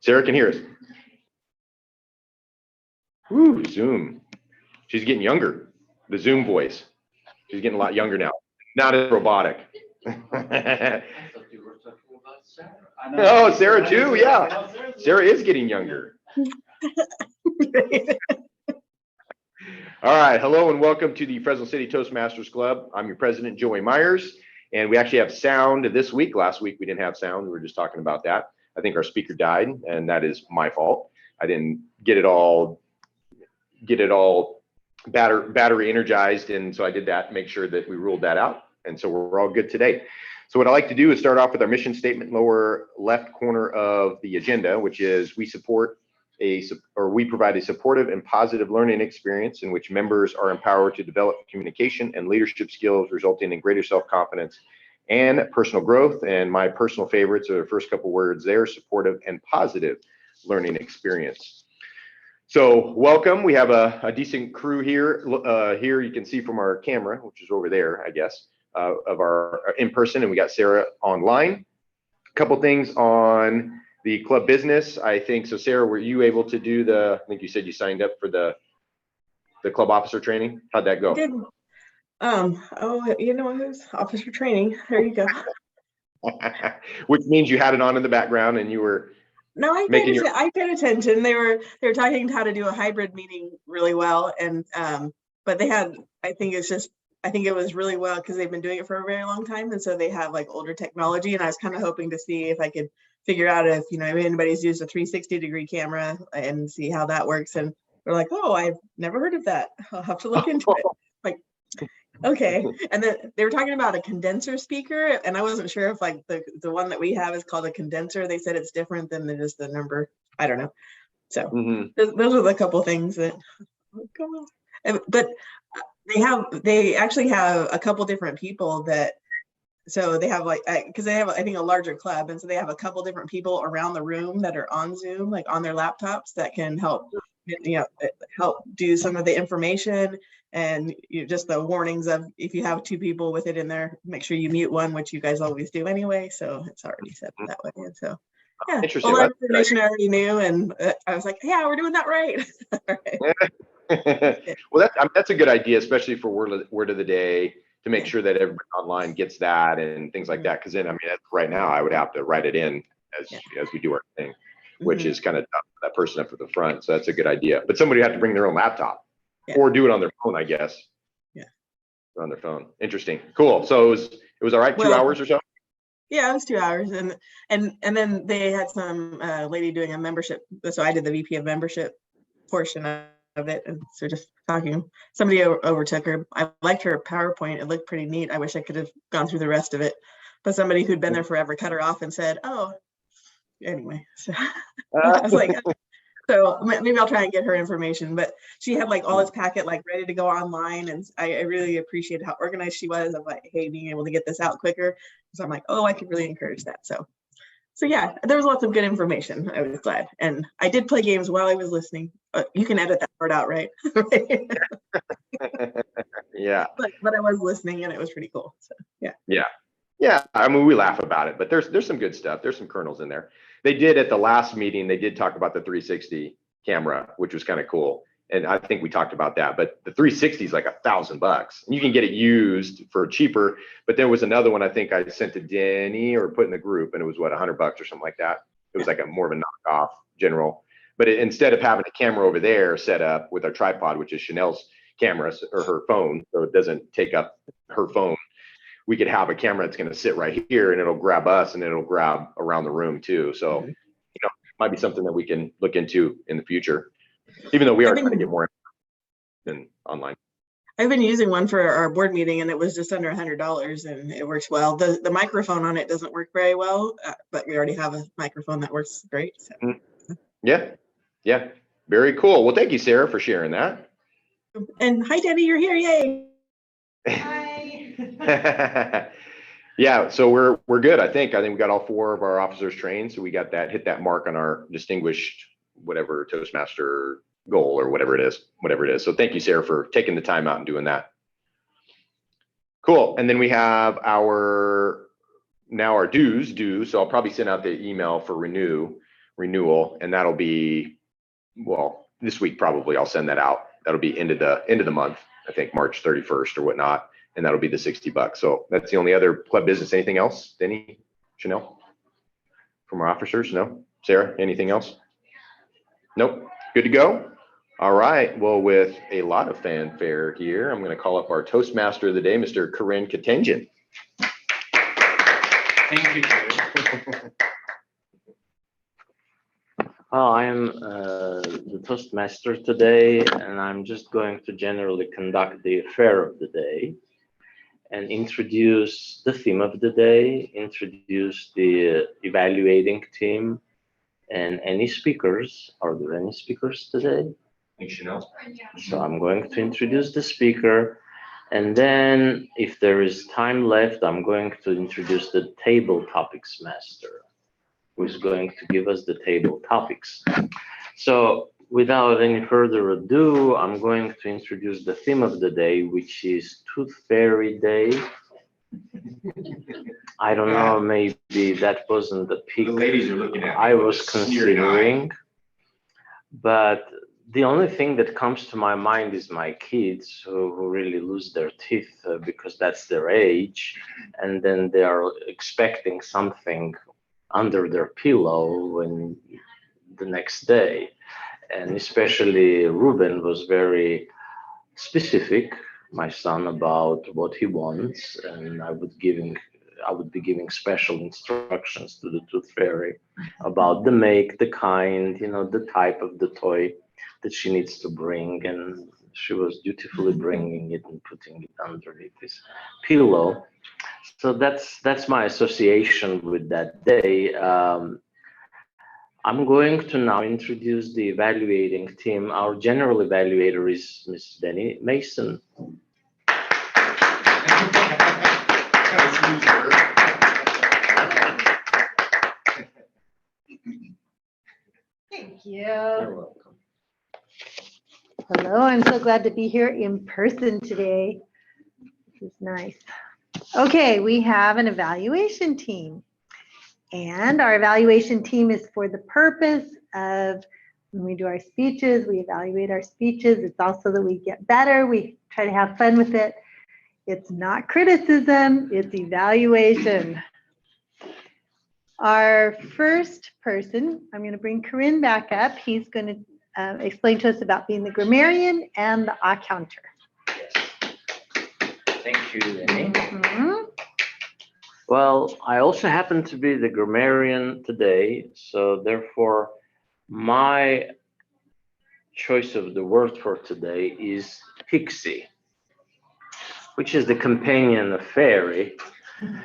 Sarah can hear us. Ooh, Zoom. She's getting younger. The Zoom voice. She's getting a lot younger now. Not as robotic. Oh, Sarah too. Yeah. Sarah is getting younger. All right. Hello and welcome to the Fresno City Toastmasters Club. I'm your president, Joey Myers, and we actually have sound this week. Last week we didn't have sound. We were just talking about that. I think our speaker died, and that is my fault. I didn't get it all battery energized, and so I did that, make sure that we ruled that out, and so we're all good today. So what I like to do is start off with our mission statement, lower left corner of the agenda, which is we provide a supportive and positive learning experience in which members are empowered to develop communication and leadership skills, resulting in greater self-confidence and personal growth. And my personal favorites are the first couple words there: supportive and positive learning experience. So welcome. We have a decent crew here. Here you can see from our camera, which is over there, I guess, of our in-person, and we got Sarah online. A couple things on the club business, I think. So Sarah, were you able to do I think you said you signed up for the club officer training? How'd that go? I did. Oh, you know who's officer training? There you go. Which means you had it on in the background and you were. No, I paid attention. They were talking how to do a hybrid meeting really well, and but they had, I think it was really well because they've been doing it for a very long time, and so they have like older technology, and I was kind of hoping to see if I could figure out if anybody's used a 360-degree camera and see how that works. And they're like, oh, I've never heard of that. I'll have to look into it. Like, okay. And then they were talking about a condenser speaker, and I wasn't sure if like the one that we have is called a condenser. They said it's different than just the number. I don't know. So those are the couple things that go on. But they actually have a couple different people that, so they have like, because they have, I think, a larger club, and so they have a couple different people around the room that are on Zoom, like on their laptops, that can help do some of the information, and just the warnings of if you have two people with it in there, make sure you mute one, which you guys always do anyway, so it's already set that way. And so yeah, interesting. Well, that information I already knew, and I was like, yeah, we're doing that right. Right. Well, that's a good idea, especially for word of the day, to make sure that everybody online gets that and things like that. Because then, I mean, right now I would have to write it in as we do our thing, which is kind of tough for that person up at the front. So that's a good idea. But somebody would have to bring their own laptop or do it on their phone, I guess. Yeah. On their phone. Interesting. Cool. So it was all right. 2 hours or so? Yeah, it was 2 hours. And then they had some lady doing a membership. So I did the VP of membership portion of it, and so just talking, somebody overtook her. I liked her PowerPoint. It looked pretty neat. I wish I could have gone through the rest of it, but somebody who'd been there forever cut her off and said, oh, anyway. So I was like, so maybe I'll try and get her information. But she had like all this packet like ready to go online, and I really appreciated how organized she was. I'm like, hey, being able to get this out quicker. So I'm like, oh, I could really encourage that. So yeah, there was lots of good information. I was glad. And I did play games while I was listening. You can edit that part out, right? Yeah. But I was listening, and it was pretty cool. So yeah. Yeah. I mean, we laugh about it, but there's some good stuff. There's some kernels in there. They did at the last meeting, they did talk about the 360 camera, which was kind of cool. And I think we talked about that, but the 360 is like $1,000. You can get it used for cheaper, but there was another one I think I sent to Denny or put in the group, and it was what, $100 or something like that. It was like more of a knockoff general, but instead of having a camera over there set up with our tripod, which is Chanel's camera or her phone, so it doesn't take up her phone, we could have a camera that's going to sit right here, and it'll grab us, and it'll grab around the room too. So, it might be something that we can look into in the future, even though we are trying to get more than online. I've been using one for our board meeting, and it was just under $100, and it works well. The microphone on it doesn't work very well, but we already have a microphone that works great. So. Yeah, very cool. Well, thank you, Sarah, for sharing that. And hi, Denny, you're here! Yay! Hi. Yeah, so we're good. I think we got all 4 of our officers trained, so we got hit that mark on our distinguished whatever Toastmaster goal or whatever it is. So thank you, Sarah, for taking the time out and doing that. Cool. And then we have our dues due. So I'll probably send out the email for renew. renewal, and that'll be, well, this week probably I'll send that out. That'll be end of the month, I think March 31st or whatnot, and that'll be the $60. So that's the only other club business. Anything else, Denny, Chanel, from our officers? No. Sarah, anything else? Nope. Good to go. All right. Well, with a lot of fanfare here, I'm going to call up our Toastmaster of the day, Mr. Perrin Katenjan. Thank you, Joe. Well, I am the Toastmaster today, and I'm just going to generally conduct the affair of the day and introduce the theme of the day, introduce the evaluating team, and any speakers. Are there any speakers today? So I'm going to introduce the speaker, and then if there is time left, I'm going to introduce the table topics master, who is going to give us the table topics. So without any further ado, I'm going to introduce the theme of the day, which is Tooth Fairy Day. I don't know, maybe that wasn't the peak The ladies are looking at me I with was a sneering considering, but the only thing that comes to my mind is my kids who really lose their teeth because that's their age, and then they are expecting something under their pillow when the next day. And especially Ruben was very specific, my son, about what he wants, and I would be giving special instructions to the tooth fairy about the make, the kind, the type of the toy that she needs to bring, and she was dutifully bringing it and putting it underneath his pillow. So that's my association with that day. I'm going to now introduce the evaluating team. Our general evaluator is Ms. Denny Mason. Thank you. You're welcome. Hello, I'm so glad to be here in person today. This is nice. Okay, we have an evaluation team. And our evaluation team is for the purpose of when we do our speeches, we evaluate our speeches. It's also that we get better. We try to have fun with it. It's not criticism, it's evaluation. Our first person, I'm going to bring Corinne back up. He's going to explain to us about being the grammarian and the accounter. Thank you, Denny. Well, I also happen to be the grammarian today, so therefore my choice of the word for today is pixie, which is the companion of fairy.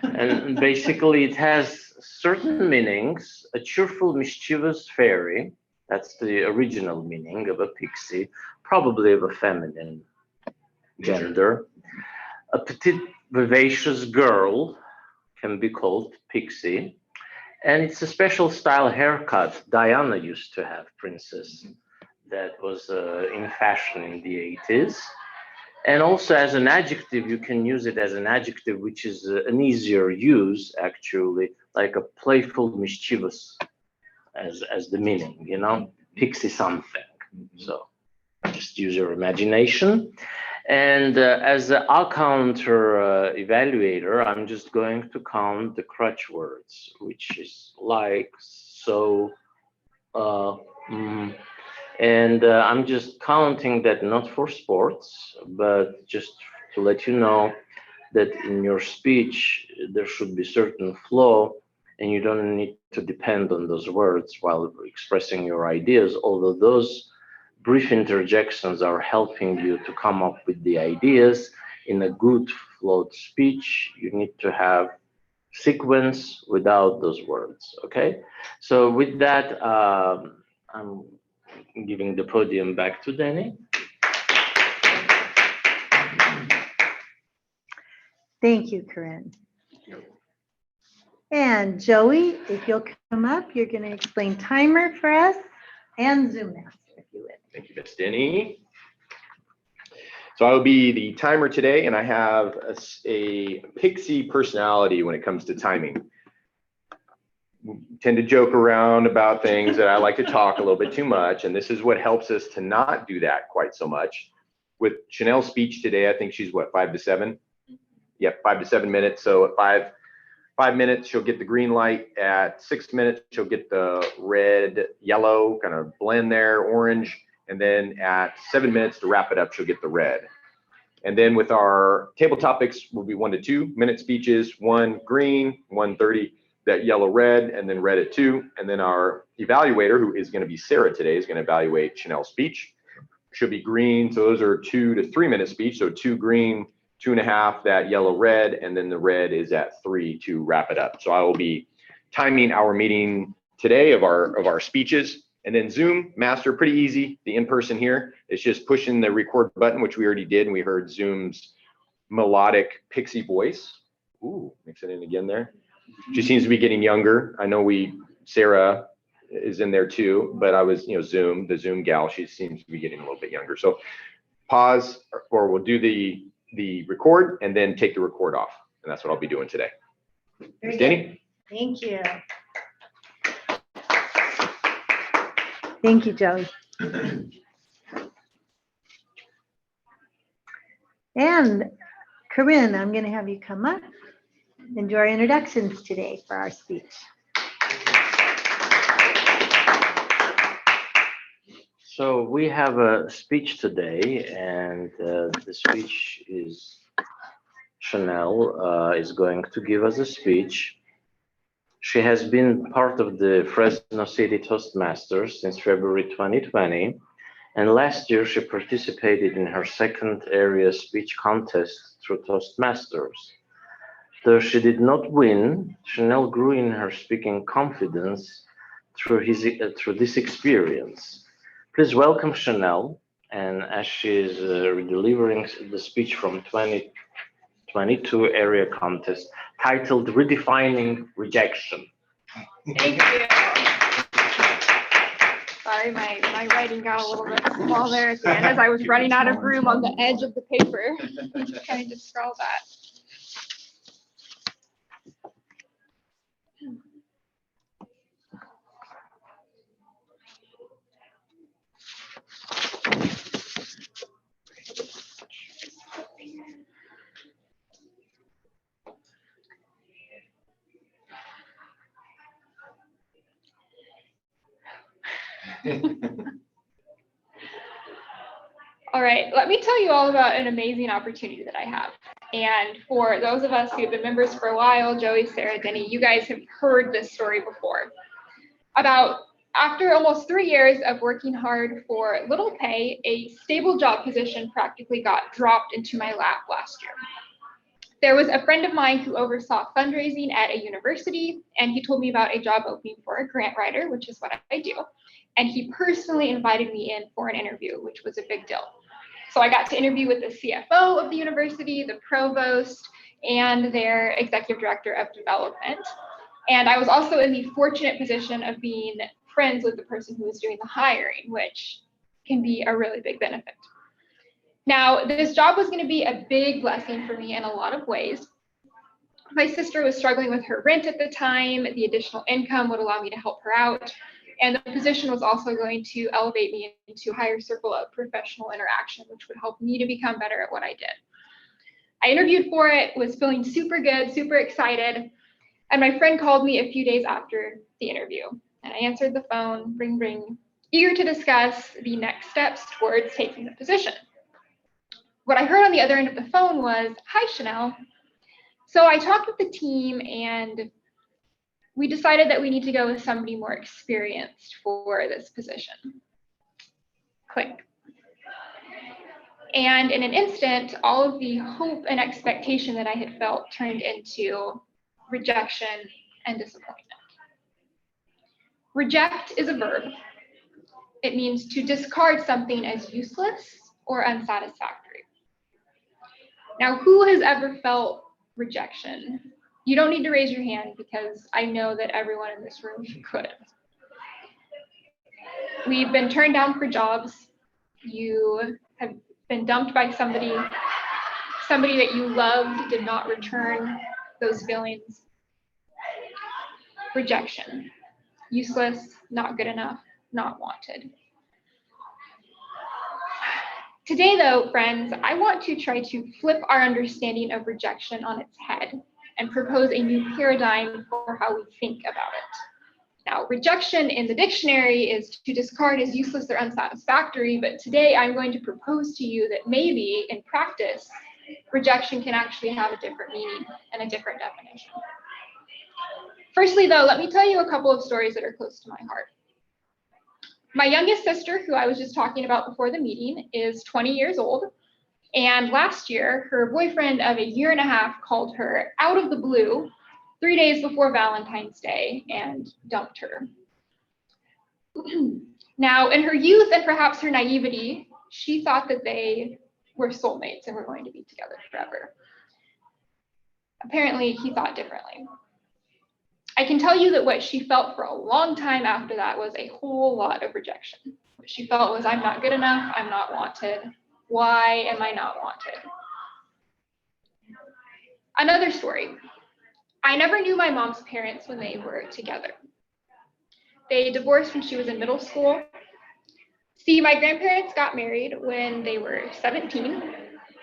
And basically it has certain meanings. A cheerful, mischievous fairy, that's the original meaning of a pixie, probably of a feminine gender. A petite, vivacious girl can be called pixie. And it's a special style haircut Diana used to have, princess, that was in fashion in the 80s. And also as an adjective, you can use it as an adjective, which is an easier use, actually, like a playful, mischievous as the meaning, pixie something. So just use your imagination. And as an accounter evaluator, I'm just going to count the crutch words, which is like, so, and I'm just counting that not for sports, but just to let you know that in your speech, there should be certain flow, and you don't need to depend on those words while expressing your ideas, although those brief interjections are helping you to come up with the ideas. In a good flowed speech, you need to have sequence without those words, okay? So with that, I'm giving the podium back to Denny. Thank you, Corinne. And Joey, if you'll come up, you're going to explain timer for us and Zoom Master, if you would. Thank you, Miss Denny. So I will be the timer today, and I have a pixie personality when it comes to timing. tend to joke around about things that I like to talk a little bit too much. And this is what helps us to not do that quite so much. With Chanel's speech today, I think she's what, 5 to 7? Yep, 5 to 7 minutes. So at 5 minutes, she'll get the green light. At 6 minutes, she'll get the red, yellow kind of blend there, orange. And then at 7 minutes to wrap it up, she'll get the red. And then with our table topics will be 1 to 2 minute speeches, 1 green, 1:30, that yellow, red, and then red at 2. And then our evaluator, who is going to be Sarah today, is going to evaluate Chanel's speech. Should be green. So those are 2 to 3 minute speech. So 2 green, 2.5, that yellow, red, and then the red is at 3 to wrap it up. So I will be timing our meeting today of our speeches. And then Zoom Master, pretty easy. The in-person here is just pushing the record button, which we already did, and we heard Zoom's melodic pixie voice. Ooh, mix it in again there. She seems to be getting younger. I know Sarah is in there too, but I was, Zoom, the Zoom gal, she seems to be getting a little bit younger. So pause, or we'll do the record and then take the record off. And that's what I'll be doing today. Very good. Danny? Thank you. Thank you, Joey. And Corinne, I'm going to have you come up and do our introductions today for our speech. So we have a speech today, and the speech is Chanel is going to give us a speech. She has been part of the Fresno City Toastmasters since February 2020, and last year she participated in her second area speech contest through Toastmasters. Though she did not win, Chanel grew in her speaking confidence through this experience. Please welcome Chanel, and as she is delivering the speech from 2022 area contest titled Redefining Rejection. Thank you. Sorry, my writing got a little bit small there at the end as I was running out of room on the edge of the paper. Trying to scroll that. All right, let me tell you all about an amazing opportunity that I have. And for those of us who have been members for a while, Joey, Sarah, Denny, you guys have heard this story before. After almost 3 years of working hard for little pay, a stable job position practically got dropped into my lap last year. There was a friend of mine who oversaw fundraising at a university, and he told me about a job opening for a grant writer, which is what I do. And he personally invited me in for an interview, which was a big deal. So I got to interview with the CFO of the university, the provost, and their executive director of development. And I was also in the fortunate position of being friends with the person who was doing the hiring, which can be a really big benefit. Now, this job was going to be a big blessing for me in a lot of ways. My sister was struggling with her rent at the time. The additional income would allow me to help her out. And the position was also going to elevate me into a higher circle of professional interaction, which would help me to become better at what I did. I interviewed for it, was feeling super good, super excited. And my friend called me a few days after the interview. And I answered the phone, ring, ring, eager to discuss the next steps towards taking the position. What I heard on the other end of the phone was, "Hi, Chanel." So I talked with the team, and we decided that we need to go with somebody more experienced for this position. Click. And in an instant, all of the hope and expectation that I had felt turned into rejection and disappointment. Reject is a verb. It means to discard something as useless or unsatisfactory. Now, who has ever felt rejection? You don't need to raise your hand because I know that everyone in this room could. We've been turned down for jobs. You have been dumped by somebody that you loved did not return those feelings. rejection. Useless, not good enough, not wanted. Today though, friends, I want to try to flip our understanding of rejection on its head and propose a new paradigm for how we think about it. Now, rejection in the dictionary is to discard as useless or unsatisfactory, but today I'm going to propose to you that maybe in practice, rejection can actually have a different meaning and a different definition. Firstly though, let me tell you a couple of stories that are close to my heart. My youngest sister, who I was just talking about before the meeting, is 20 years old. And last year, her boyfriend of a year and a half called her out of the blue 3 days before Valentine's Day and dumped her. Now, in her youth and perhaps her naivety, she thought that they were soulmates and were going to be together forever. Apparently, he thought differently. I can tell you that what she felt for a long time after that was a whole lot of rejection. What she felt was, I'm not good enough, I'm not wanted. Why am I not wanted? Another story. I never knew my mom's parents when they were together. They divorced when she was in middle school. See, my grandparents got married when they were 17.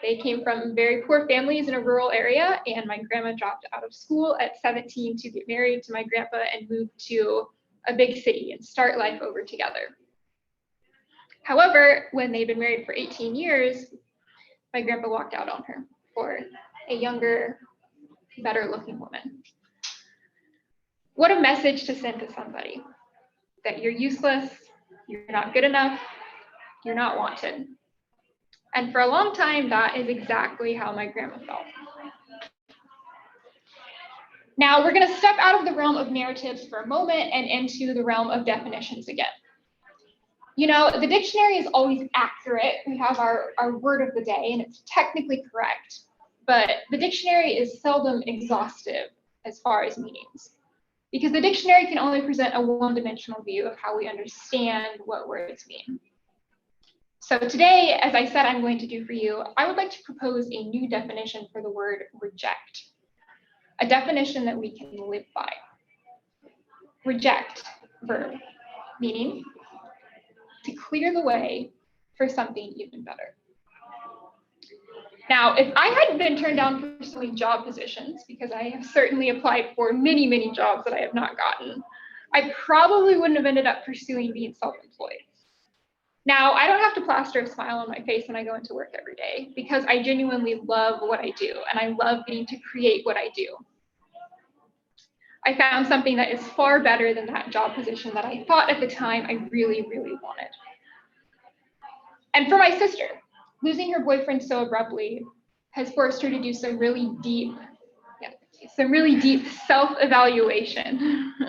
They came from very poor families in a rural area, and my grandma dropped out of school at 17 to get married to my grandpa and move to a big city and start life over together. However, when they'd been married for 18 years, my grandpa walked out on her for a younger, better looking woman. What a message to send to somebody, that you're useless, you're not good enough, you're not wanted. And for a long time, that is exactly how my grandma felt. Now we're going to step out of the realm of narratives for a moment and into the realm of definitions again. You know, the dictionary is always accurate. We have our word of the day and it's technically correct, but the dictionary is seldom exhaustive as far as meanings, because the dictionary can only present a one-dimensional view of how we understand what words mean. So today, as I said I'm going to do for you, I would like to propose a new definition for the word reject, a definition that we can live by. Reject, verb, meaning to clear the way for something even better. Now, if I hadn't been turned down for so many job positions, because I have certainly applied for many, many jobs that I have not gotten, I probably wouldn't have ended up pursuing being self-employed. Now, I don't have to plaster a smile on my face when I go into work every day, because I genuinely love what I do, and I love getting to create what I do. I found something that is far better than that job position that I thought at the time I really, really wanted. And for my sister, losing her boyfriend so abruptly has forced her to do some really deep self-evaluation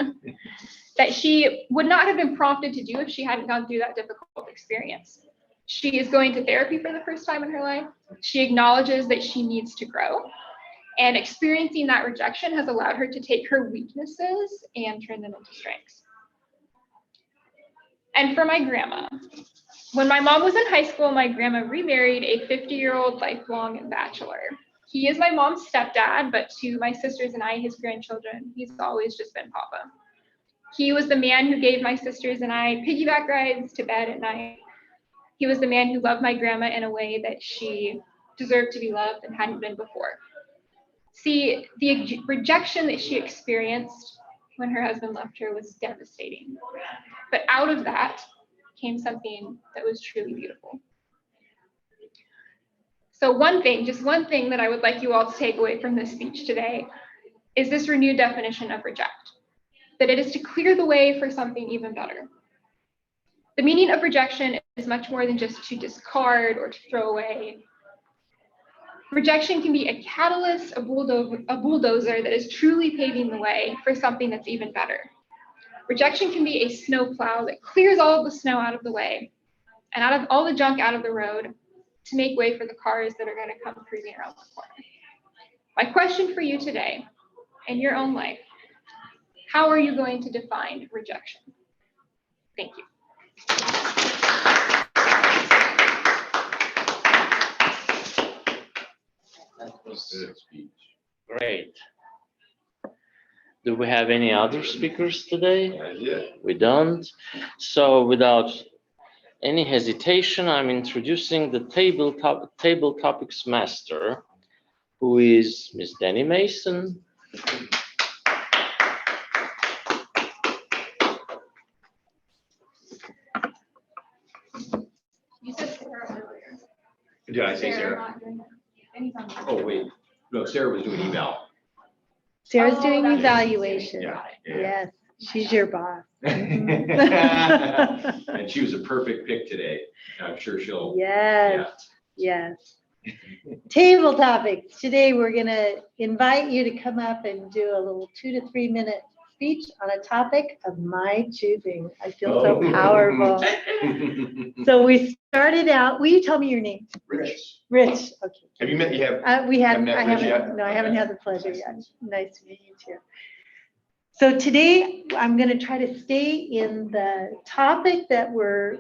that she would not have been prompted to do if she hadn't gone through that difficult experience. She is going to therapy for the first time in her life. She acknowledges that she needs to grow. And experiencing that rejection has allowed her to take her weaknesses and turn them into strengths. And for my grandma, when my mom was in high school, my grandma remarried a 50-year-old lifelong bachelor. He is my mom's stepdad, but to my sisters and I, his grandchildren, he's always just been Papa. He was the man who gave my sisters and I piggyback rides to bed at night. He was the man who loved my grandma in a way that she deserved to be loved and hadn't been before. See, the rejection that she experienced when her husband left her was devastating. But out of that came something that was truly beautiful. So just one thing that I would like you all to take away from this speech today is this renewed definition of reject, that it is to clear the way for something even better. The meaning of rejection is much more than just to discard or to throw away. Rejection can be a catalyst, a bulldozer that is truly paving the way for something that's even better. Rejection can be a snowplow that clears all of the snow out of the way and out of all the junk out of the road to make way for the cars that are going to come cruising around the corner. My question for you today, in your own life, how are you going to define rejection? Thank you. That was great. Do we have any other speakers today? Yeah. We don't. So without any hesitation, I'm introducing the table topics master, who is Miss Danny Mason. You said Sarah earlier. Did I say Sarah? not doing it. Anytime. Oh, wait. No, Sarah was doing eval. Sarah's Oh, doing that's- evaluation. Yeah. Yes, she's your boss. And she was a perfect pick today. I'm sure she'll. Yes, yes. Table topics. Today, we're gonna invite you to come up and do a little 2 to 3 minute speech on a topic of my choosing. I feel so powerful. So we started out, will you tell me your name? Rich. Rich, okay. Have you met, you have? We haven't, Haven't met I Rich haven't, yet? no, I haven't Okay. had the pleasure yet. Nice to meet you too. So today, I'm gonna try to stay in the topic that we're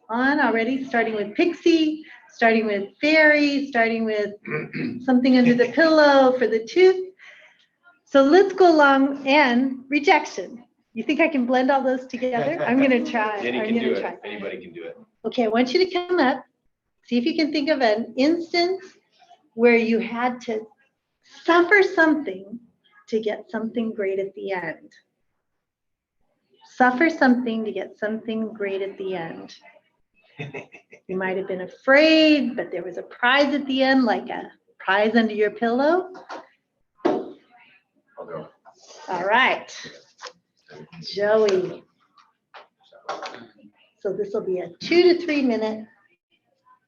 on already, starting with Pixie, starting with fairy, starting with something under the pillow for the tooth. So let's go along, and rejection. You think I can blend all those together? I'm gonna try. Jenny I'm can do gonna try. it. Anybody can do it. Okay, I want you to come up, see if you can think of an instance where you had to suffer something to get something great at the end. Suffer something to get something great at the end. You might have been afraid, but there was a prize at the end, like a prize under your pillow. I'll go. All right, Joey. So this will be a 2 to 3 minute.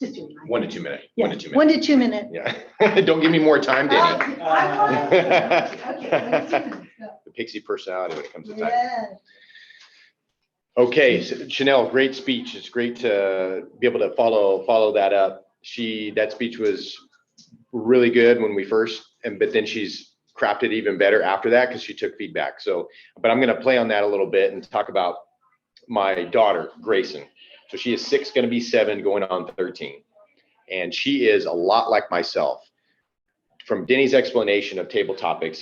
Just do mine. 1 to 2 minutes. Yeah, 1 to 2 minutes. 1 to 2 minute. Yeah. Don't give me more time, Danny. Okay, 1 to 2 minutes, go. The Pixie personality when it comes to time. Yes. Okay, so Chanel, great speech. It's great to be able to follow that up. That speech was really good when we first, but then she's crafted even better after that because she took feedback. So, but I'm going to play on that a little bit and talk about my daughter, Grayson. So she is 6, going to be 7, going on 13. And she is a lot like myself. From Denny's explanation of table topics,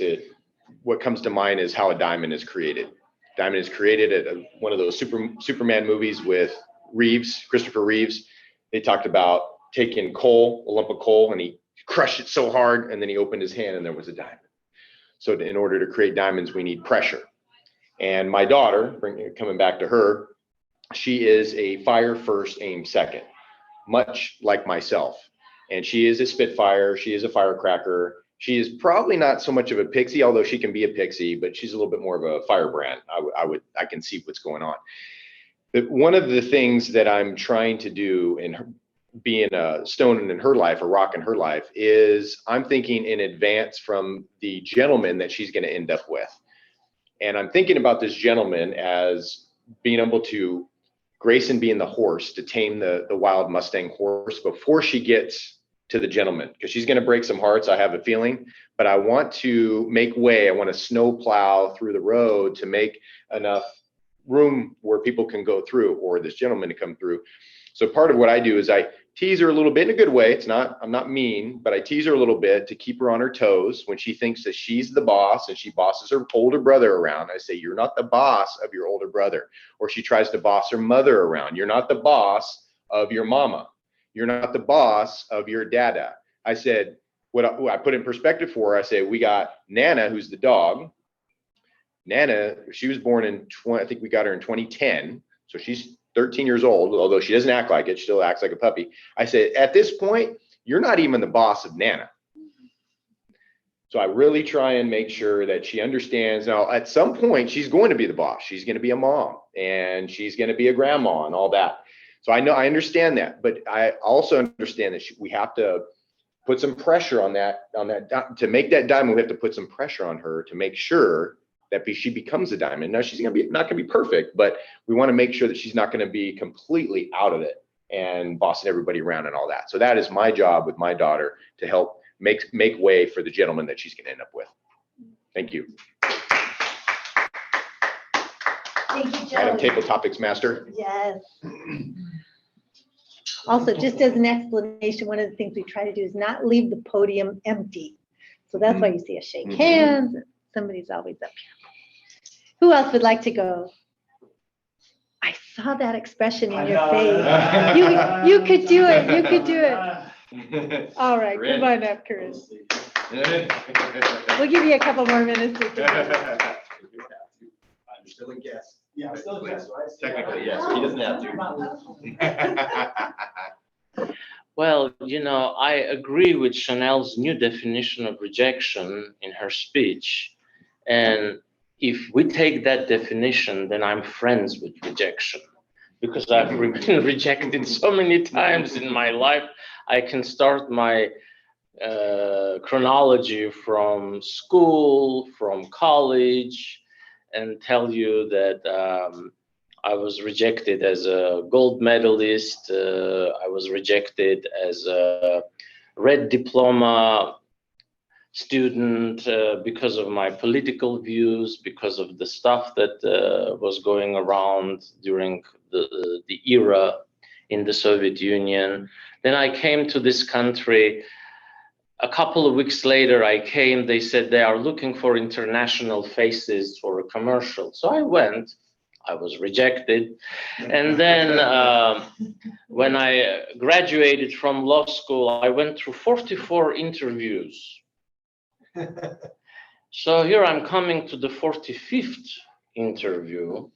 what comes to mind is how a diamond is created. Diamond is created at one of those Superman movies with Christopher Reeves. They talked about taking coal, a lump of coal, and he crushed it so hard, and then he opened his hand and there was a diamond. So in order to create diamonds, we need pressure. And my daughter, coming back to her, she is a fire first, aim second, much like myself. And she is a Spitfire. She is a firecracker. She is probably not so much of a pixie, although she can be a pixie, but she's a little bit more of a firebrand. I can see what's going on. But one of the things that I'm trying to do in her, being a stone in her life, a rock in her life, is I'm thinking in advance from the gentleman that she's going to end up with. And I'm thinking about this gentleman as being able to, Grayson being the horse, to tame the wild Mustang horse before she gets to the gentleman, because she's going to break some hearts, I have a feeling, but I want to make way. I want to snow plow through the road to make enough room where people can go through, or this gentleman to come through. So part of what I do is I tease her a little bit in a good way. I'm not mean, but I tease her a little bit to keep her on her toes when she thinks that she's the boss and she bosses her older brother around. I say, you're not the boss of your older brother. Or she tries to boss her mother around. You're not the boss of your mama. You're not the boss of your dada. I said, what I put in perspective for her, I say, we got Nana, who's the dog. Nana, she was born in, I think we got her in 2010. So she's 13 years old, although she doesn't act like it. She still acts like a puppy. I said, at this point, you're not even the boss of Nana. So I really try and make sure that she understands. Now, at some point, she's going to be the boss. She's going to be a mom, and she's going to be a grandma and all that. So I understand that, but I also understand that we have to put some pressure on that to make that diamond. We have to put some pressure on her to make sure that she becomes a diamond. Now, she's not going to be perfect, but we want to make sure that she's not going to be completely out of it and bossing everybody around and all that. So that is my job with my daughter, to help make way for the gentleman that she's going to end up with. Thank you. Thank you, Joey. Madam Table Topics Master. Yes. Also, just as an explanation, one of the things we try to do is not leave the podium empty. So that's why you see us shake hands, Somebody's always up here. Who else would like to go? I saw that expression in your face. You could do it. You could do it. All right, come on up, Corinne. We'll give you a couple more minutes. I'm still a guest. Yeah, I'm still a guest, right? Technically, yes, he doesn't have to. Well, you know, I agree with Chanel's new definition of rejection in her speech. And if we take that definition, then I'm friends with rejection, because I've been rejected so many times in my life. I can start my chronology from school, from college, and tell you that I was rejected as a gold medalist. I was rejected as a red diploma student because of my political views, because of the stuff that was going around during the era in the Soviet Union. Then I came to this country. A couple of weeks later, I came, they said they are looking for international faces for a commercial. So I went, I was rejected. And then when I graduated from law school, I went through 44 interviews. So here I'm coming to the 45th interview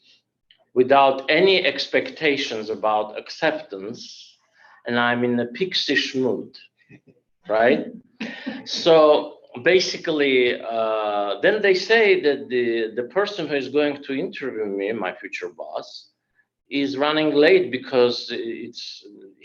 without any expectations about acceptance. And I'm in a pixie mood, right? So basically, then they say that the person who is going to interview me, my future boss, is running late because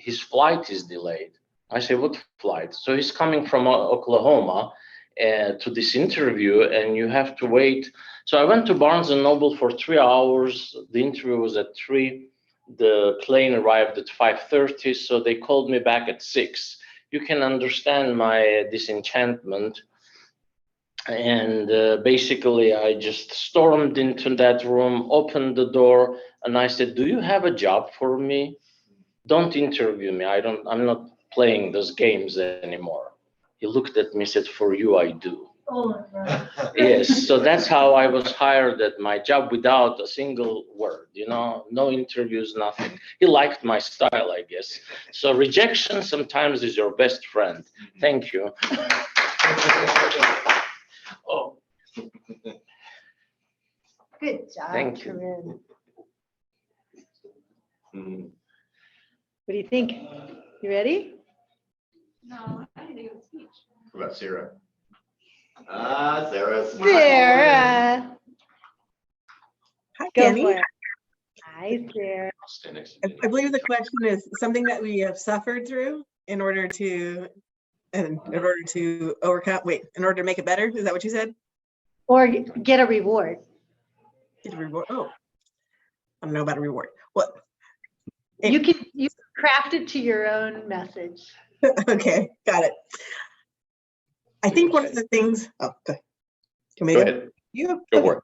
his flight is delayed. I say, what flight? So he's coming from Oklahoma to this interview, and you have to wait. So I went to Barnes & Noble for 3 hours. The interview was at 3. The plane arrived at 5:30, so they called me back at 6. You can understand my disenchantment. And basically, I just stormed into that room, opened the door, and I said, do you have a job for me? Don't interview me. I'm not playing those games anymore. He looked at me and said, for you, I do. Oh my God. Yes, so that's how I was hired at my job without a single word, you know, no interviews, nothing. He liked my style, I guess. So rejection sometimes is your best friend. Thank you. Oh. Good job, Thank you. Corinne. What do you think? You ready? No, I didn't even speech. What about Sarah? Sarah's smiling. Sarah. Hi, Go Kenny. for it. Hi, Sarah. I'll stand next to you. I believe the question is something that we have suffered through in order to overcome, in order to make it better. Is that what you said? Or get a reward. Get a reward. Oh, I don't know about a reward. What? You can craft it to your own message. Okay, got it. I think one of the things, oh, go Go ahead. Go for it.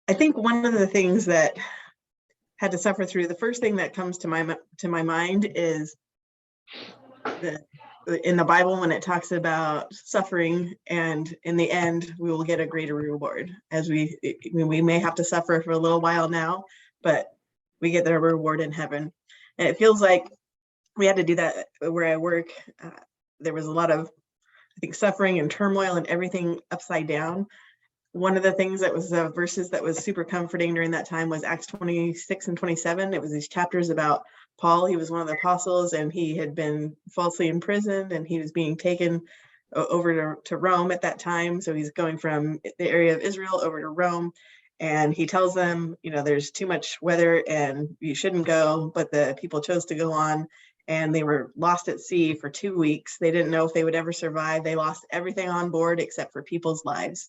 I think one of the things that had to suffer through, the first thing that comes to my mind is in the Bible when it talks about suffering, and in the end we will get a greater reward. As we may have to suffer for a little while now, but we get the reward in heaven. And it feels like we had to do that where I work. There was a lot of, I think, suffering and turmoil and everything upside down. One of the things that was the verses that was super comforting during that time was Acts 26 and 27. It was these chapters about Paul. He was one of the apostles, and he had been falsely imprisoned, and he was being taken over to Rome at that time. So he's going from the area of Israel over to Rome, and he tells them, you know, there's too much weather and you shouldn't go, but the people chose to go on, and they were lost at sea for 2 weeks. They didn't know if they would ever survive. They lost everything on board except for people's lives.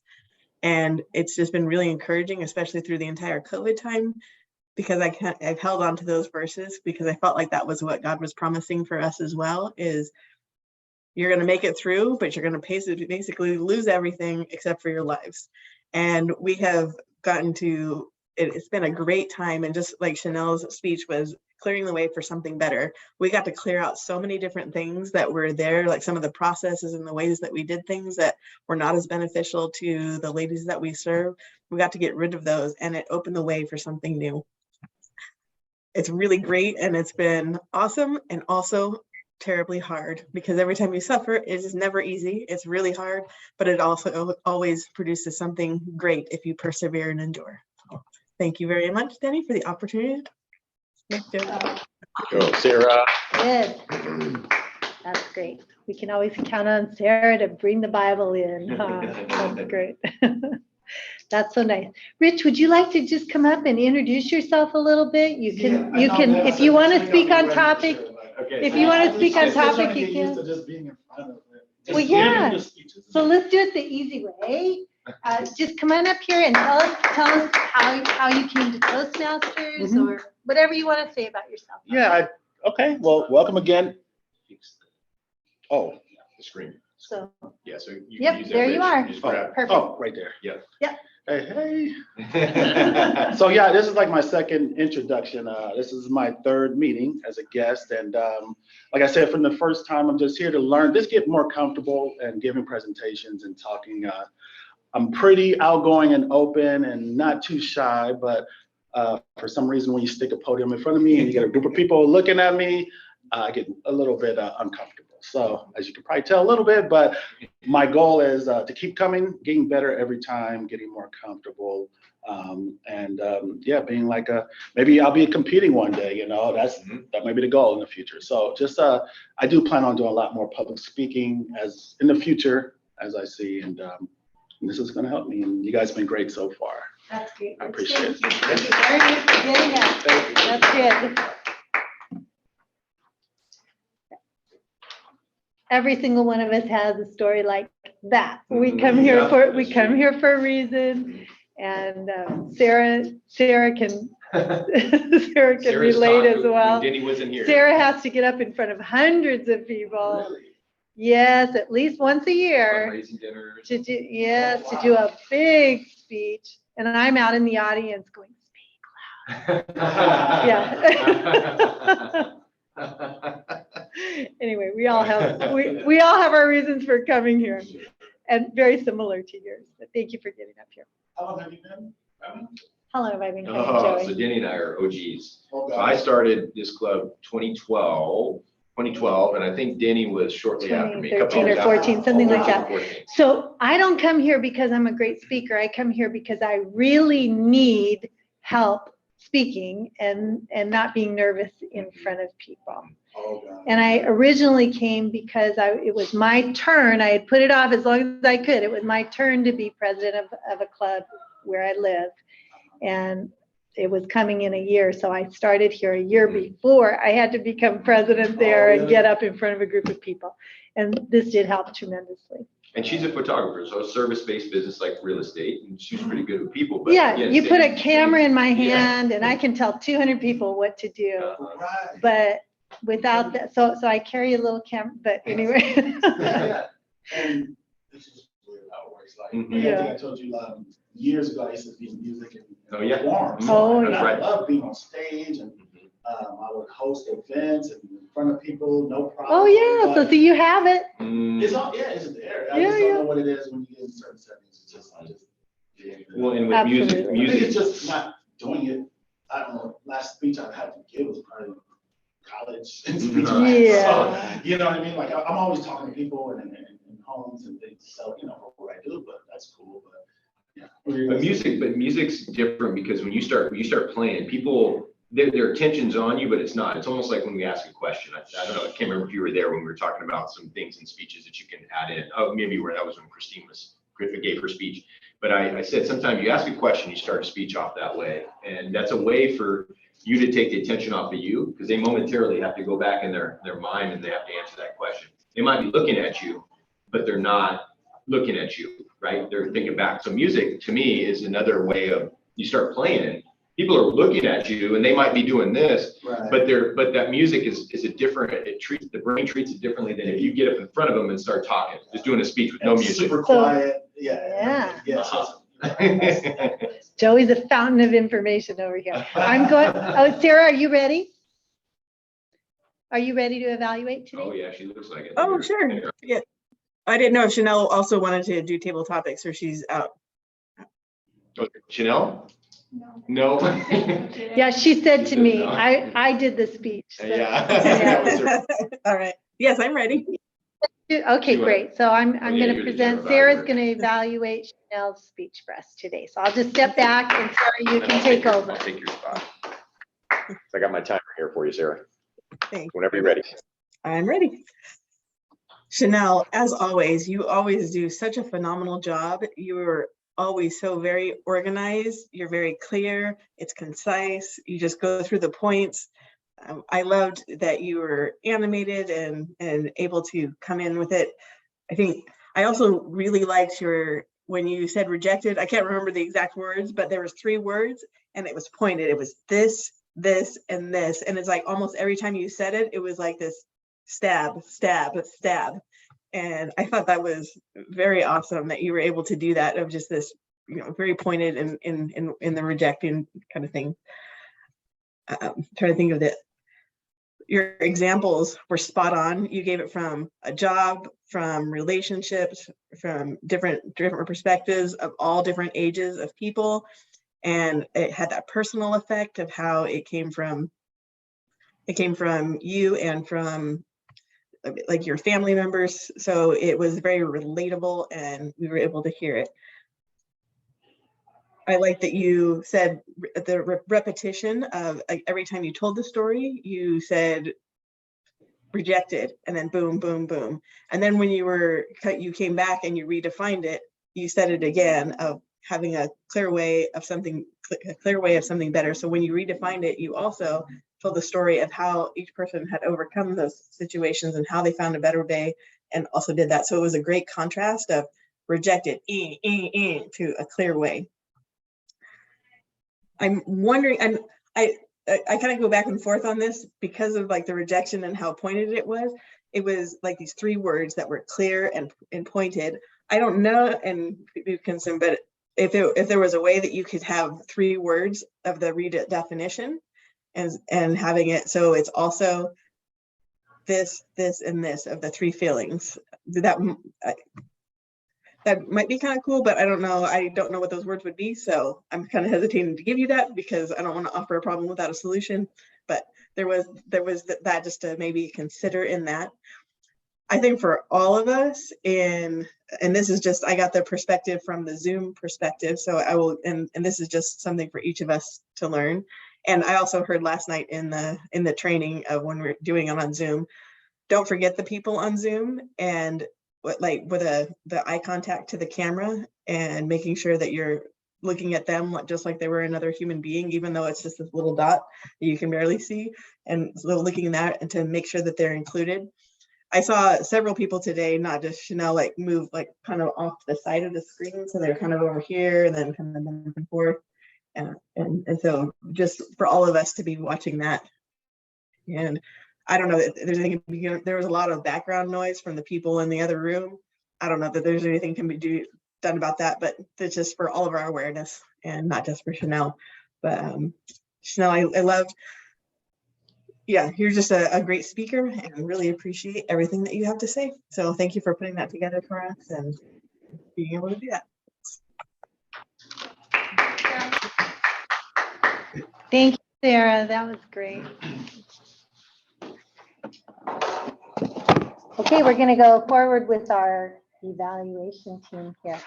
And it's just been really encouraging, especially through the entire COVID time, because I've held on to those verses because I felt like that was what God was promising for us as well, is you're going to make it through, but you're going to basically lose everything except for your lives. And we have gotten to it's been a great time. And just like Chanel's speech was clearing the way for something better, we got to clear out so many different things that were there, like some of the processes and the ways that we did things that were not as beneficial to the ladies that we serve. We got to get rid of those, and it opened the way for something new. It's really great, and it's been awesome, and also terribly hard, because every time you suffer, it is never easy. It's really hard, but it also always produces something great if you persevere and endure. So, thank you very much, Denny, for the opportunity. Go, Sarah. Good. That's great. We can always count on Sarah to bring the Bible in. That's great. That's so nice. Rich, would you like to just come up and introduce yourself a little bit? You can, if you want to speak on topic, if you want to speak on topic, you can. Well, yeah. So let's do it the easy way. Just come on up here and tell us how you came to Toastmasters or whatever you want to say about yourself. Yeah. Okay. Well, welcome again. Oh, The screen. So, Yeah, so you yep, can use that. there you are. Just grab. Perfect. oh, right there. Yeah. Yeah. Hey. Yeah. So yeah, this is like my second introduction. This is my third meeting as a guest, and like I said, from the first time, I'm just here to learn, just get more comfortable and giving presentations and talking. I'm pretty outgoing and open and not too shy, but for some reason, when you stick a podium in front of me and you get a group of people looking at me, I get a little bit uncomfortable. So as you can probably tell a little bit, but my goal is to keep coming, getting better every time, getting more comfortable, and yeah, being like maybe I'll be competing one day, you know, that may be the goal in the future. So just I do plan on doing a lot more public speaking as in the future, as I see, and this is going to help me, and you guys have been great so far. That's great. I appreciate it. Thank you very much for getting that. That's good. Every single one of us has a story like that. We come here for a reason, and Sarah can relate as well. Denny wasn't here. Sarah has to get up in front of hundreds of people. Really? Yes, at least once a year. Fundraising dinners. To do a big speech, and I'm out in the audience going, speak loud. Yeah. Anyway, we all have our reasons for coming here, and very similar to yours. But thank you for getting up here. How long have you been? How long have I been coming, Oh, Joey? so Denny and I are OGs. Oh, So I started this club 2012, and I think Denny was shortly after me. 13 or 14, something like that. 14. So I don't come here because I'm a great speaker. I come here because I really need help speaking and not being nervous in front of people. Oh, God. And I originally came because it was my turn. I had put it off as long as I could. It was my turn to be president of a club where I live. And it was coming in a year. So I started here a year before I had to become president there and get up in front of a group of people. And this did help tremendously. And she's a photographer, so a service-based business like real estate, and she's pretty good with people. But Yeah, you put a same- camera in my Yeah. hand and I can tell 200 people what to do. Right. But without that, so I carry a little camera, but anyway. Yeah. And this is weird how it works. Like, Mhm. I think I told you years ago, I used to be in music and Oh, yeah. perform. Oh, And yeah. I love being on stage, and I would host events and in front of people, no problem. Oh, yeah, so But see, you have it. it's all, yeah, it's there. I Yeah, just don't yeah. know what it is when you get in certain settings. It's just, Well, and with Absolutely. I think it's music, just not doing it. I don't know, last speech I had to give was probably college speech. Yeah. So, you know what I mean? Like, I'm always talking to people and homes and things, so, you know, for what I do, but that's cool, but, yeah. but music's different, because when you start playing, people, their attention's on you, but it's not. It's almost like when we ask a question. I don't know, I can't remember if you were there when we were talking about some things in speeches that you can add in. Oh, maybe where that was when Christine gave her speech. But I said, sometimes you ask a question, you start a speech off that way. And that's a way for you to take the attention off of you, because they momentarily have to go back in their mind and they have to answer that question. They might be looking at you, but they're not looking at you, right? They're thinking back. So music to me is another way of, you start playing, people are looking at you and they might be doing this, Right. but that music is a different, the brain treats it differently than if you get up in front of them and start talking, just doing a speech with no And music. super quiet, yeah. Yeah. Yes, Joey's a fountain of information over here. I'm going, oh, Sarah, are you ready? Are you ready to evaluate today? Oh, yeah, she looks like it. Oh, sure. Yeah. I didn't know if Chanel also wanted to do table topics or she's out. Chanel? No. No. Yeah, she said to me, No. I did the speech. so- Yeah. Yeah. That was her- All right. Yes, I'm ready. Okay, You great. So I'm yeah, going to you're the present, chair Sarah's evaluator. going to evaluate Chanel's speech for us today. So I'll just step back and Sarah, you And can I'll take your- over. I'll take your spot. So I got my timer here for you, Sarah. Thank Whenever you. you're ready. I'm ready. Chanel, as always, you always do such a phenomenal job. You're always so very organized. You're very clear. It's concise. You just go through the points. I loved that you were animated and able to come in with it. I think I also really liked when you said rejected. I can't remember the exact words, but there was 3 words and it was pointed. It was this, and this. And it's like almost every time you said it, it was like this stab, stab, stab. And I thought that was very awesome that you were able to do that, of just this, very pointed in the rejecting kind of thing. Trying to think of your examples were spot on. You gave it from a job, from relationships, from different perspectives of all different ages of people. And it had that personal effect of how it came from you and from like your family members. So it was very relatable and we were able to hear it. I like that you said the repetition of every time you told the story, you said rejected and then boom, boom, boom. And then when you came back and you redefined it, you said it again of having a clear way of something better. So when you redefined it, you also told the story of how each person had overcome those situations and how they found a better way and also did that. So it was a great contrast of rejected to a clear way. I'm wondering, and I kind of go back and forth on this because of like the rejection and how pointed it was. It was like these 3 words that were clear and pointed. I don't know, and you can send, but if there was a way that you could have 3 words of the redefinition and having it so it's also this, and this of the 3 feelings, that might be kind of cool, but I don't know. I don't know what those words would be. So I'm kind of hesitating to give you that because I don't want to offer a problem without a solution. But there was that just to maybe consider in that. I think for all of us and this is just, I got the perspective from the Zoom perspective. So I will, and this is just something for each of us to learn. And I also heard last night in the training of when we're doing it on Zoom, don't forget the people on Zoom and with the eye contact to the camera and making sure that you're looking at them just like they were another human being, even though it's just this little dot that you can barely see, and looking at that and to make sure that they're included. I saw several people today, not just Chanel, like move like kind of off the side of the screen. So they're kind of over here and then kind of back and forth. And so just for all of us to be watching that. And I don't know that there's anything, there was a lot of background noise from the people in the other room. I don't know that there's anything can be done about that, but it's just for all of our awareness and not just for Chanel. But Chanel, I loved, you're just a great speaker and really appreciate everything that you have to say. So thank you for putting that together for us and being able to do that. Thank you, Sarah. That was great. Okay, we're going to go forward with our evaluation team here.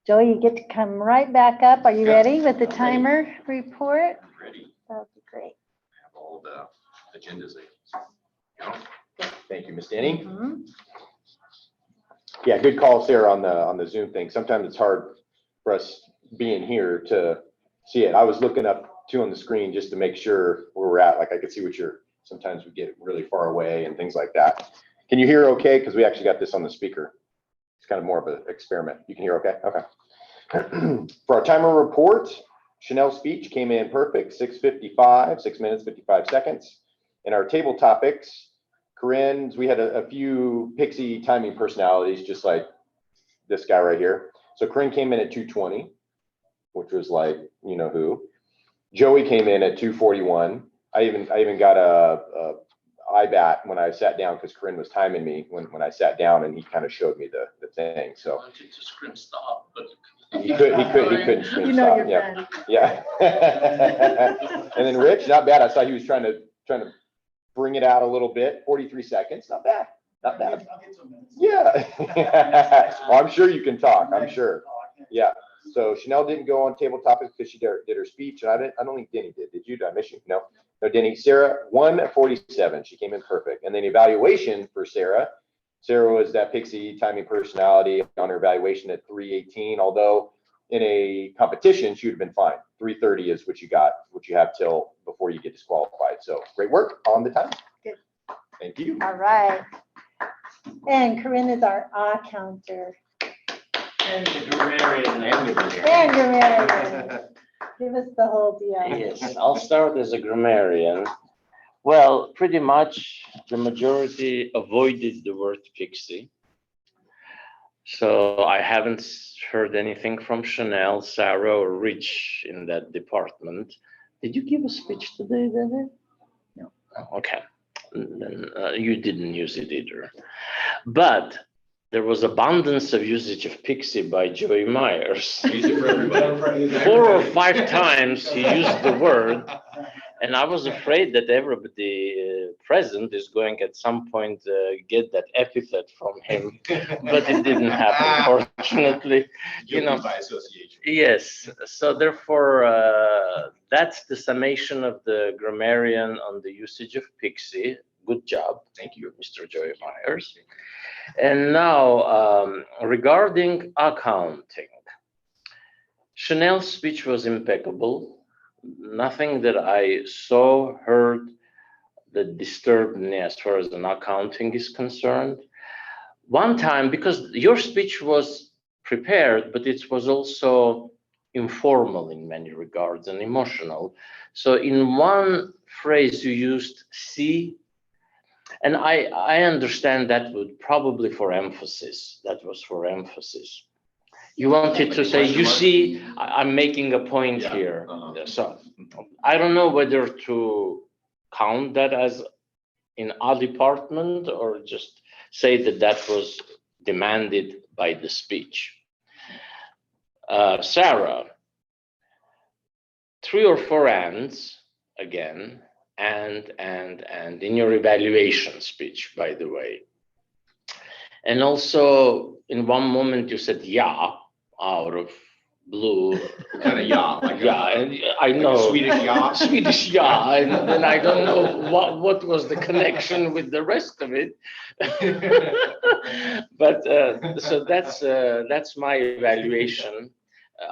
Joey, you get to come right back up. Are you ready with the timer report? I'm ready. That would be great. I have all the agendas. Thank you, Ms. Denny. Yeah, good call, Sarah, on the Zoom thing. Sometimes it's hard for us being here to see it. I was looking up too on the screen just to make sure where we're at. Like I could see what sometimes we get really far away and things like that. Can you hear okay? Because we actually got this on the speaker. It's kind of more of an experiment. You can hear okay? Okay. For our timer report, Chanel's speech came in perfect, 6:55, 6 minutes, 55 seconds. In our table topics, Corinne's, we had a few pixie timing personalities, just like this guy right here. So Corinne came in at 220, which was like, you know who. Joey came in at 241. I even got a IBAT when I sat down because Corinne was timing me when I sat down, and he kind of showed me the thing. So I wanted to scream stop, but he couldn't scream You know stop. your Yeah. friend. Yeah. And then Rich, not bad. I saw he was trying to bring it out a little bit. 43 seconds, not bad. Not bad. Yeah. Well, I'm sure you can talk. I'm sure. Yeah. So Chanel didn't go on table topics because she did her speech, and I don't think Denny did. Did you? Did I miss you? No, Denny. Sarah, 147. She came in perfect. And then evaluation for Sarah. Sarah was that pixie timing personality on her evaluation at 318. Although in a competition, she would have been fine. 330 is what you have till before you get disqualified. So great work on the time. Good. Thank you. All right. And Corinne is our counter. and the grammarian. And grammarian. Give us the whole deal. Yes, I'll start as a grammarian. Well, pretty much the majority avoided the word pixie. So I haven't heard anything from Chanel, Sarah, or Rich in that department. Did you give a speech today, David? No. Oh, okay. Then you didn't use it either. But there was abundance of usage of pixie by Joey Myers. Use it for everybody. 4 or 5 times he used the word. And I was afraid that everybody present is going at some point get that epithet from him, but it didn't happen, fortunately. You know, by association. yes. So therefore, that's the summation of the grammarian on the usage of pixie. Good job. Thank you, Mr. Joey Myers. And now, regarding accounting, Chanel's speech was impeccable. Nothing that I saw, heard that disturbed me as far as an accounting is concerned. One time, because your speech was prepared, but it was also informal in many regards and emotional. So in one phrase you used see, and I understand that would probably for emphasis. That was for emphasis. You wanted to say, you see, I'm making a point here. So I don't know whether to count that as in our department or just say that that was demanded by the speech. Sarah, 3 or 4 ands again, and in your evaluation speech, by the way. And also in one moment you said, yeah, out of blue. Kind of yeah. Like and I know. Like Swedish yeah. Swedish yeah, and I don't know what was the connection with the rest of it. But so that's my evaluation.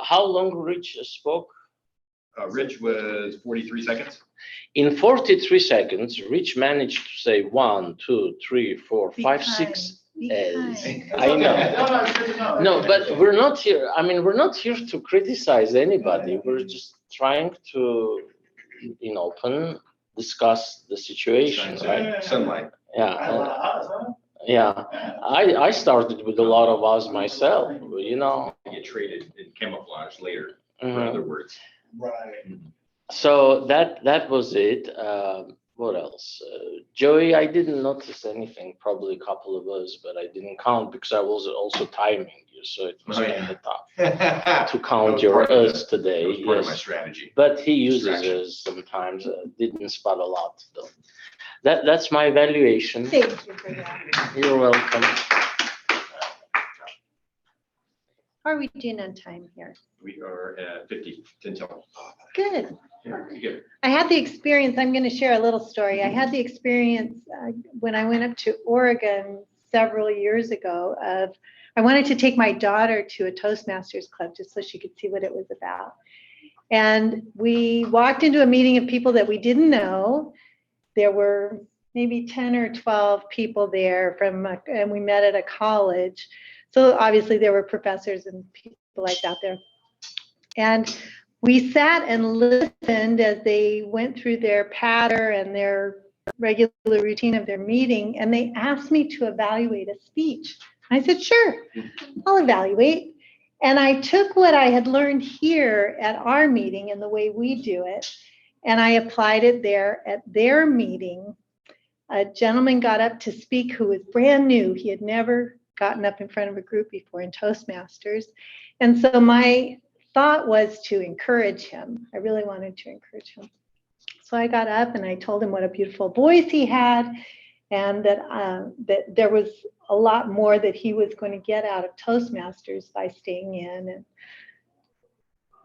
How long Rich spoke? Rich was 43 seconds. In 43 seconds, Rich managed to say 1, 2, 3, 4, 5, 6. I know. No, but we're not here. I mean, we're not here to criticize anybody. We're just trying to, in open, discuss the situation, right? Sunlight. Yeah. Yeah. I started with a lot of us myself, you know. Get traded in camouflage later, Mhm. in other words. Right. So that was it. What else? Joey, I didn't notice anything, probably a couple of us, but I didn't count because I was also timing you, so it was kind of tough to count your us today. That was part of my Yes. strategy. But he uses Distraction. us sometimes, didn't spot a lot though. That's my evaluation. Thank you for that. You're welcome. How are we doing on time here? We are at 50, 10 till. Good. Yeah, pretty good. I had the experience, I'm going to share a little story. I had the experience when I went up to Oregon several years ago of, I wanted to take my daughter to a Toastmasters club just so she could see what it was about. And we walked into a meeting of people that we didn't know. There were maybe 10 or 12 people there and we met at a college. So obviously there were professors and people like that there. And we sat and listened as they went through their patter and their regular routine of their meeting, and they asked me to evaluate a speech. I said, sure, I'll evaluate. And I took what I had learned here at our meeting and the way we do it, and I applied it there at their meeting. A gentleman got up to speak who was brand new. He had never gotten up in front of a group before in Toastmasters. And so my thought was to encourage him. I really wanted to encourage him. So I got up and I told him what a beautiful voice he had, and that that there was a lot more that he was going to get out of Toastmasters by staying in. And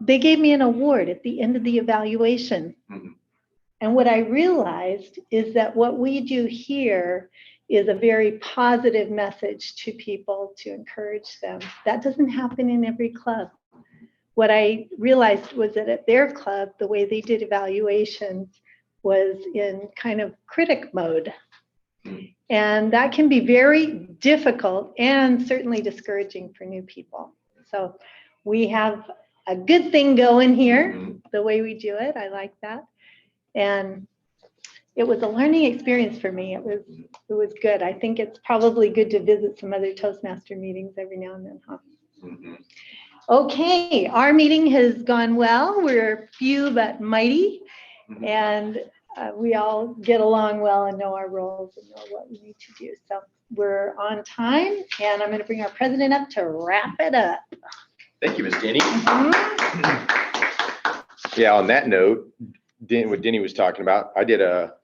they gave me an award at the end of the evaluation. Mhm. And what I realized is that what we do here is a very positive message to people to encourage them. That doesn't happen in every club. What I realized was that at their club, the way they did evaluations was in kind of critic mode. And that can be very difficult and certainly discouraging for new people. So we have a good thing going here, the way we do it. I like that. And it was a learning experience for me. It was good. I think it's probably good to visit some other Toastmaster meetings every now and then, huh? Mhm. Okay, our meeting has gone well. We're few but mighty, Mhm. and we all get along well and know our roles and know what we need to do. So we're on time, and I'm going to bring our president up to wrap it up. Thank you, Ms. Denny. Yeah, on that note, what Denny was talking about, I did a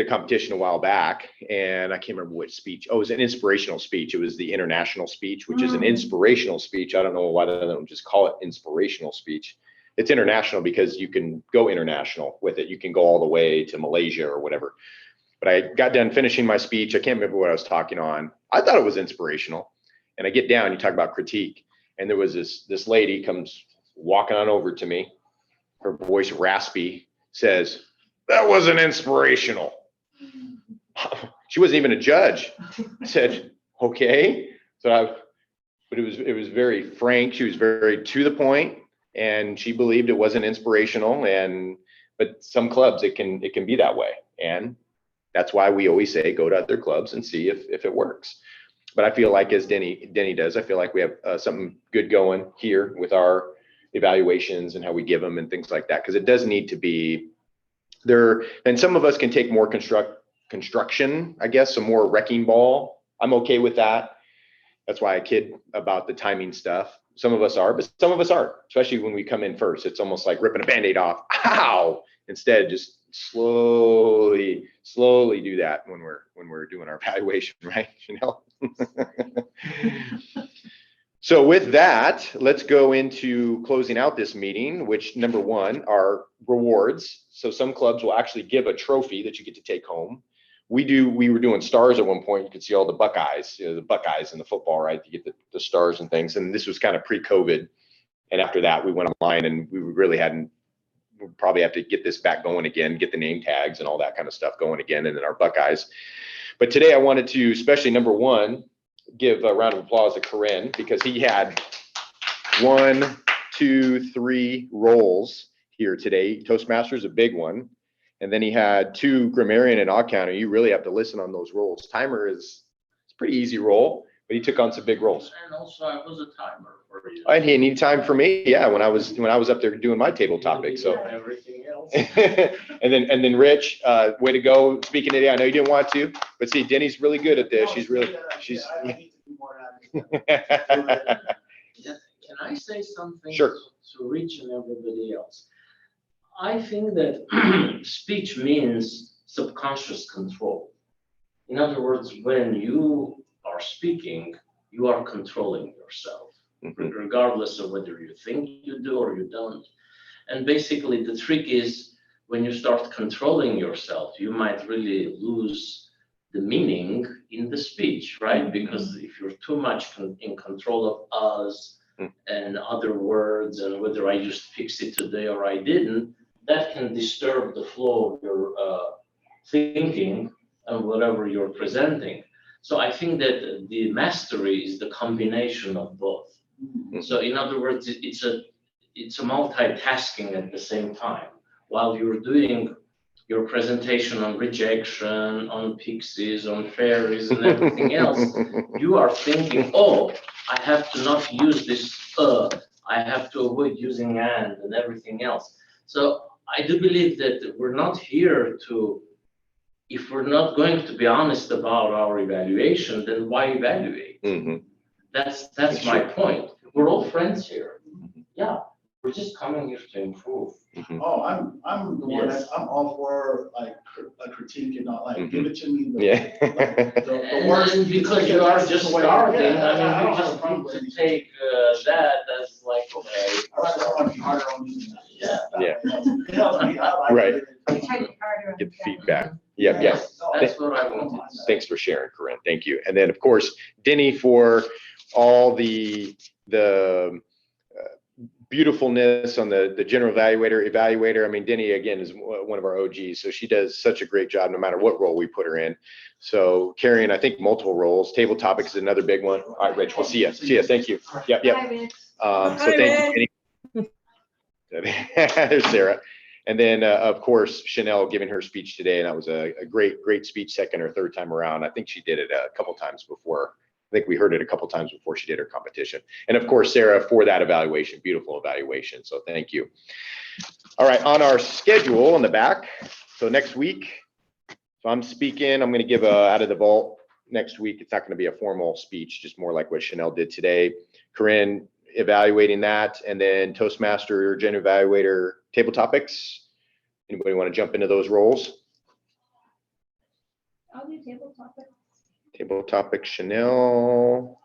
competition a while back, and I can't remember which speech. Oh, it was an inspirational speech. It was the international speech, which is an inspirational speech. I don't know why they don't just call it inspirational speech. It's international because you can go international with it. You can go all the way to Malaysia or whatever. But I got done finishing my speech. I can't remember what I was talking on. I thought it was inspirational. And I get down, you talk about critique. And there was this lady comes walking on over to me. Her voice raspy, says, "That wasn't inspirational." She wasn't even a judge. I said, okay. But it was very frank. She was very to the point, and she believed it wasn't inspirational. But some clubs, it can be that way. And that's why we always say, go to other clubs and see if it works. But I feel like, as Denny does, I feel like we have something good going here with our evaluations and how we give them and things like that. Because it does need to be there. And some of us can take more construction, I guess, some more wrecking ball. I'm okay with that. That's why I kid about the timing stuff. Some of us are, but some of us aren't, especially when we come in first. It's almost like ripping a Band-Aid off. Ow! Instead, just slowly do that when we're doing our evaluation, right? So with that, let's go into closing out this meeting, which number one are rewards. So some clubs will actually give a trophy that you get to take home. We were doing stars at one point. You could see all the Buckeyes, the Buckeyes in the football, right? You get the stars and things. And this was kind of pre-COVID. And after that, we went online, and we really we'll probably have to get this back going again, get the name tags and all that kind of stuff going again, and then our Buckeyes. But today I wanted to, especially number one, give a round of applause to Perrin, because he had 1, 2, 3 roles here today. Toastmasters, a big one. And then he had 2 grammarian and odd counter. You really have to listen on those roles. Timer it's a pretty easy role, but he took on some big roles. And also I was a timer for you. And he needed time for me, yeah, when I was up there doing my table topic. So everything else. and then Rich, way to go speaking today. I know you didn't want to, but see, Denny's really good at this. She's I need to do more Can Can I say something Sure. to Rich and everybody else? I think that speech means subconscious control. In other words, when you are speaking, you are controlling yourself, regardless of whether you think you do or you don't. And basically, the trick is when you start controlling yourself, you might really lose the meaning in the speech, right? Because if you're too much in control of us and other words and whether I just fixed it today or I didn't, that can disturb the flow of your thinking and whatever you're presenting. So I think that the mastery is the combination of both. So in other words, it's a multitasking at the same time. While you're doing your presentation on rejection, on pixies, on fairies, and everything else, you are thinking, oh, I have to not use this I have to avoid using and everything else. So I do believe that we're not here to, if we're not going to be honest about our evaluation, then why evaluate? That's my point. We're all friends here. Yeah, we're just coming here to improve. Oh, I'm the one Yes. that's, I'm all for like a critique and not like, give it to me. Yeah. The worst. And because you are just starting, Yeah, I mean, don't you have a just problem need with to it. take that as like, okay. I like to be harder on you. Yeah. Yeah. It helps me. I like Right. it. Get the feedback. Yeah, yeah. That's what I wanted to say. Thanks for sharing, Corinne. Thank you. And then, of course, Denny for all the beautifulness on the general evaluator. I mean, Denny, again, is one of our OGs, so she does such a great job no matter what role we put her in. So carrying, I think, multiple roles. Table topics is another big one. All right, Rich, we'll see you. See you. Thank you. Yep, yep. So thank you, Denny. There's Sarah. And then, of course, Chanel giving her speech today, and that was a great speech, second or third time around. I think she did it a couple times before. I think we heard it a couple times before she did her competition. And of course, Sarah, for that evaluation, beautiful evaluation. So thank you. All right, on our schedule on the back. So next week, so I'm speaking, I'm going to give out of the vault next week. It's not going to be a formal speech, just more like what Chanel did today. Corinne evaluating that, and then Toastmaster, Gen Evaluator, table topics. Anybody want to jump into those roles? I'll do table topics. Table topics, Chanel.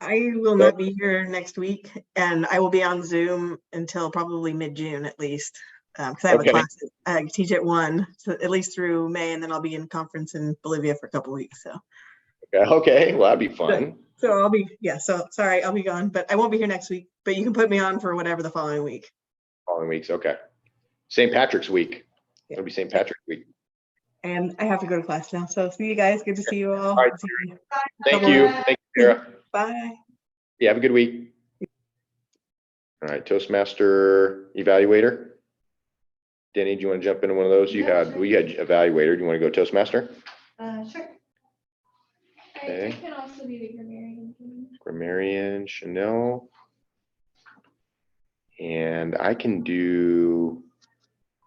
I will not be here next week, and I will be on Zoom until probably mid-June at least. Because I have Okay. a class, I teach at 1, so at least through May, and then I'll be in conference in Bolivia for a couple weeks. So Okay, well, that'd be fun. So I'll be, yeah, so sorry, I'll be gone, but I won't be here next week, but you can put me on for whatever the following week. Following weeks, okay. St. Patrick's week. Yeah. It'll be St. Patrick's week. And I have to go to class now. So see you guys. Good to see you all. All right. See you. Thank you. Thank you, Sarah. Bye. Yeah, have a good week. All right, Toastmaster evaluator. Denny, do you want to jump into one of those? We had evaluator. Do you want to go Toastmaster? Sure. Okay. I can also be the grammarian. Grammarian, Chanel. And I can do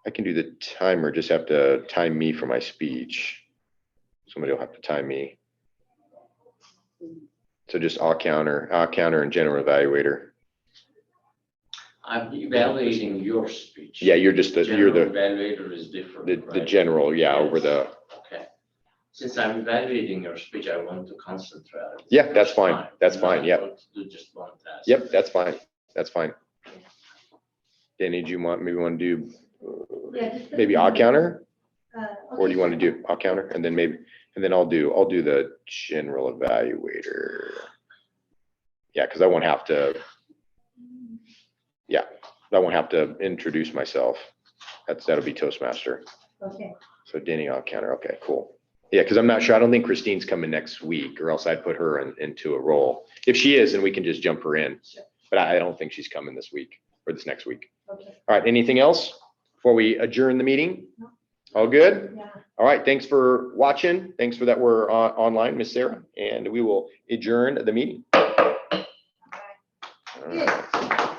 the timer, just have to time me for my speech. Somebody will have to time me. So just I'll counter and general evaluator. I'm evaluating your speech. Yeah, you're just General evaluator is different. the right? general, yeah, Yes. over the. Okay. Since I'm evaluating your speech, I want to concentrate. on Yeah, the that's first fine. time. That's You fine, I yep. want to do just one task. Yep, that's fine. That's fine. Danny, do you want to do maybe I'll counter? Or do you want to do I'll counter and then I'll do the general evaluator. Yeah, because I won't have to introduce myself. That'll be Toastmaster. Okay. So Denny, I'll counter. Okay, cool. Yeah, because I'm not sure. I don't think Christine's coming next week, or else I'd put her into a role. If she is, then we can just jump her in. Sure. But I don't think she's coming this week or this next week. Okay. All right, anything else before we adjourn the meeting? No. All good? Yeah. All right, thanks for watching. Thanks for that we're online, Miss Sarah, and we will adjourn the meeting. All right.